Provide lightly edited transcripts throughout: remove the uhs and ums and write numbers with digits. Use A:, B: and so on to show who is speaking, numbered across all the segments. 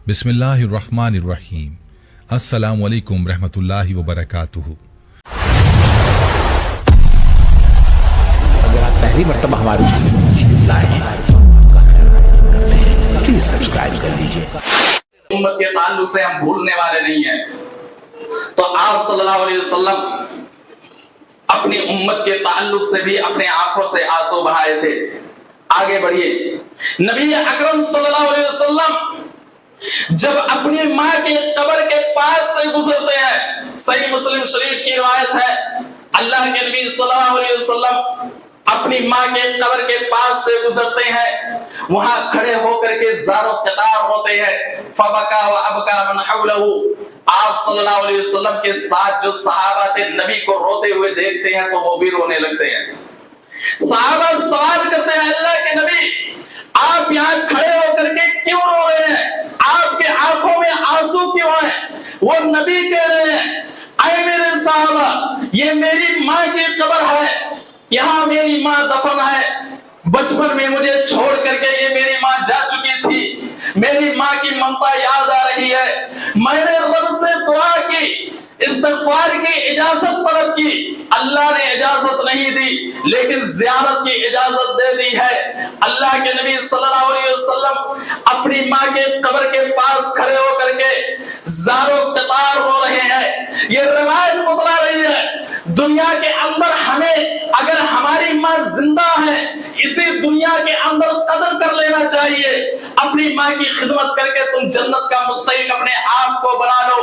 A: बिस्मिल्लाहिर्रहमानिर्रहीम। अस्सलामु अलैकुम रहमतुल्लाहि व बरकातुहू।
B: अगर आप पहली मर्तबा हमारे प्लीज सब्सक्राइब कर लीजिए।
C: उम्मत के ताल्लुक से हम भूलने वाले नहीं हैं। तो आप सल्लल्लाहु अलैहि वसल्लम अपनी उम्मत के ताल्लुक से भी अपने आंखों से आंसू बहाए थे। आगे बढ़िए। नबी अकरम सल्लल्लाहु अलैहि वसल्लम जब अपनी माँ के कब्र के पास से गुजरते हैं, सही मुस्लिम शरीफ की रिवायत है, अल्लाह के नबी सल्लल्लाहु अलैहि वसल्लम अपनी माँ के कब्र के पास से गुजरते हैं, वहां खड़े होकर के ज़ारो कतार रोते हैं। फबका व अबका मन हौलहु। आप सल्लल्लाहु अलैहि वसल्लम के साथ जो सहाबा थे, नबी को रोते हुए देखते हैं तो वो भी रोने लगते हैं। सहाबा सवाल करते हैं, अल्लाह के नबी आप यहाँ खड़े होकर के क्यों रो रहे हैं? आपके आंखों में आंसू क्यों है? वो नबी कह रहे हैं, ऐ मेरे साहबा, ये मेरी माँ की कब्र है, यहाँ मेरी माँ दफन है। बचपन में मुझे छोड़ करके ये मेरी माँ जा चुकी थी। मेरी माँ की ममता याद आ रही है। मैंने रब से दुआ की, इस्तिग़फ़ार की इजाजत तलब की, अल्लाह ने इजाजत नहीं दी, लेकिन ज़ियारत की इजाजत दे दी है। अल्लाह के नबी सल्लल्लाहु अलैहि वसल्लम अपनी माँ के कब्र के पास खड़े होकर के ज़ारो कतार रो रहे हैं। ये रिवायत बतला रही है, दुनिया के अंदर हमें अगर हमारी माँ जिंदा है, इसी दुनिया के अंदर कदर कर लेना चाहिए। अपनी माँ की खिदमत करके तुम जन्नत का मुस्तहिक अपने आप को बना लो,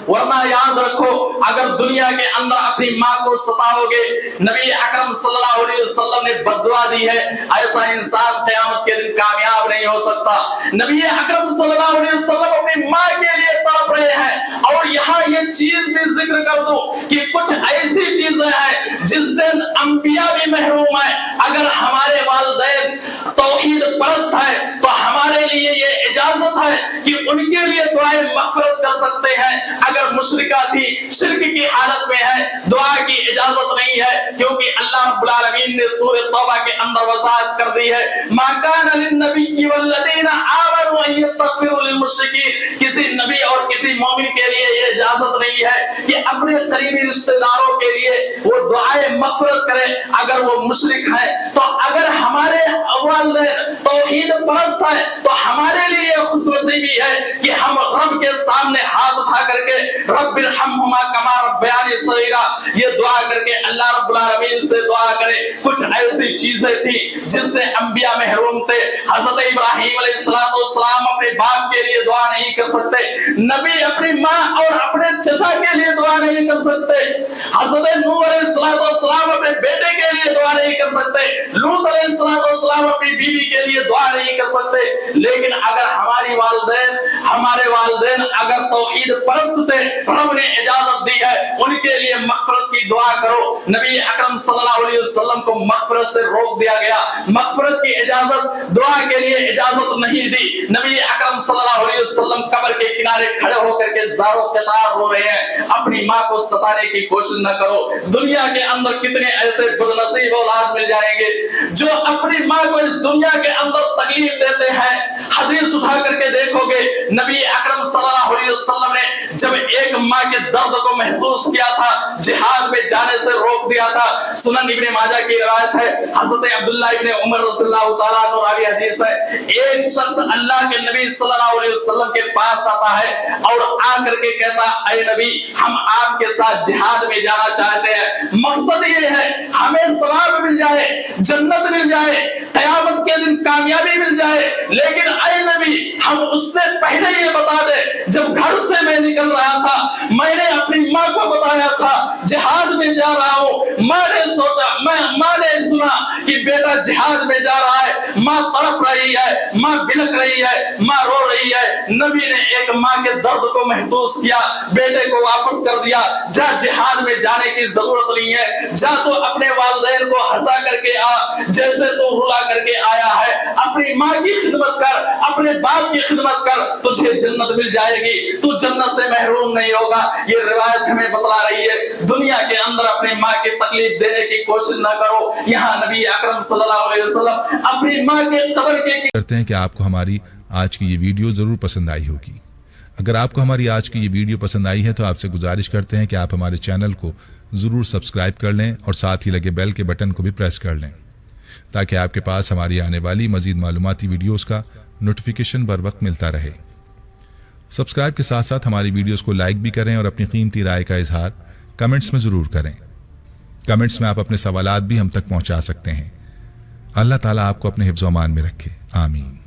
C: वरना याद रखो अगर दुनिया के अंदर अपनी माँ को सताओगे, नबी अकरम सल्लल्लाहु अलैहि वसल्लम ने बद्दुआ दी है, ऐसा इंसान क़यामत के दिन कामयाब नहीं हो सकता। नबी अकरम सल्लल्लाहु अलैहि वसल्लम अपनी माँ के लिए तड़प रहे हैं। और यहाँ ये चीज भी जिक्र कर दूं कि कुछ ऐसी चीजें हैं जिससे अंबिया भी महरूम है। अगर हमारे वालिदैन तौहीद परस्त है तो हमारे लिए ये इजाजत है कि उनके लिए दुआए मग़फ़िरत कर सकते हैं। अगर मुशरिका थी, शिर्क की हालत में है, दुआ की इजाजत नहीं है, क्योंकि अल्लाह रब्बुल आलमीन ने सूरह तौबा के अंदर वसात कर दी है, मा काना लिन्नबिय्यि वल्लज़ीना आमनू अन यस्तग़फ़िरू लिलमुशरिकीन। किसी नबी और किसी मोमिन के लिए ये इजाजत नहीं है कि अपने करीबी रिश्तेदारों के लिए वो दुआए मग़फ़िरत करे अगर वो मुशरिक है। तो अगर हमारे वालिदैन तौहीद परस्त है तो हमारे लिए खुशनसीबी है कि हम रब के सामने हाथ उठा करके रब्बिरहम्हुमा कमा रब्बयानी सगीरा ये दुआ करके अल्लाह रब्बुल आलमीन से दुआ करें। कुछ ऐसी चीजें थी जिससे अंबिया महरूम थे। हजरत इब्राहीम अलैहिस्सलाम अपने बाप के लिए दुआ नहीं कर सकते, नबी अपनी माँ और अपने चचा के लिए दुआ नहीं कर सकते, हजरत नूह अलैहिस्सलाम अपने बेटे के लिए दुआ नहीं कर सकते, लूत अलैहिस्सलाम अपनी बीवी के लिए दुआ नहीं कर सकते। लेकिन अगर हमारे वालिदैन अगर तौहीद परस्त थे, रब ने इजाजत दी है, उनके लिए मग़फ़िरत की दुआ करो। नबी अकरम सल्लल्लाहु अलैहि वसल्लम को मग़फ़िरत से रोक दिया गया, मग़फ़िरत की इजाजत, दुआ के लिए इजाजत नहीं दी। नबी अकरम सल्लल्लाहु अलैहि वसल्लम कब्र के किनारे खड़े होकर के ज़ारो कतार रो रहे हैं। अपनी माँ को सताने की कोशिश न करो। दुनिया के अंदर कितने ऐसे बदनसीब औलाद मिल जाएंगे जो अपनी माँ को इस दुनिया के अंदर तकलीफ देते हैं। हदीस उठा करके देखोगे, नबी अकरम सल्लल्लाहु अलैहि वसल्लम ने जब एक माँ के दर्द को महसूस किया था, जिहाद में जाने से रोक दिया था। सुनन इब्ने माजा की रिवायत है, हजरत अब्दुल्लाह इब्ने उमर रज़ियल्लाहु ताला अन्हु रावी हदीस है, एक शख्स अल्लाह के नबी सल्लल्लाहु अलैहि वसल्लम के पास आता है और आकर के कहता, ऐ नबी, हम आपके साथ जिहाद में जाना चाहते हैं, मकसद ये है हमें सवाब मिल जाए, जन्नत मिल जाए, क़यामत के दिन कामयाबी मिल जाए। लेकिन ऐ नबी, हम उससे पहले ये बता दे, जब घर से मैं निकल रहा था, मैंने अपनी माँ को बताया था जिहाद में जा रहा हूँ। माँ ने सुना कि बेटा जिहाद में जा रहा है, माँ तड़प रही है, माँ बिलख रही है, माँ रो रही है। नबी ने एक माँ के दर्द को महसूस किया, बेटे को वापस कर दिया, जा जिहाद में जाने की जरूरत नहीं है, जा तो अपने वालिदैन को हंसा करके आ, जैसे तू रुला करके आया है। अपनी माँ की खिदमत कर, अपने बाप की खिदमत कर, तुझे जन्नत मिल जाएगी, तू जन्नत से महरूम नहीं होगा। ये रिवायत हमें बतला रही है, दुनिया के अंदर अपनी माँ की तकलीफ देने की कोशिश न करो। यहाँ नबी अकरम सल्लल्लाहु अलैहि वसल्लम अपनी माँ के कब्र के
A: करते हैं कि आपको हमारी आज की ये वीडियो जरूर पसंद आई होगी। اگر آپ کو ہماری آج کی یہ ویڈیو پسند آئی ہے تو آپ سے گزارش کرتے ہیں کہ آپ ہمارے چینل کو ضرور سبسکرائب کر لیں اور ساتھ ہی لگے بیل کے بٹن کو بھی پریس کر لیں تاکہ آپ کے پاس ہماری آنے والی مزید معلوماتی ویڈیوز کا نوٹیفیکیشن بر وقت ملتا رہے۔ سبسکرائب کے ساتھ ساتھ ہماری ویڈیوز کو لائک بھی کریں اور اپنی قیمتی رائے کا اظہار کمنٹس میں ضرور کریں۔ کمنٹس میں آپ اپنے سوالات بھی ہم تک پہنچا سکتے ہیں۔ اللہ تعالیٰ آپ کو اپنے حفظ و امان میں رکھے، آمین۔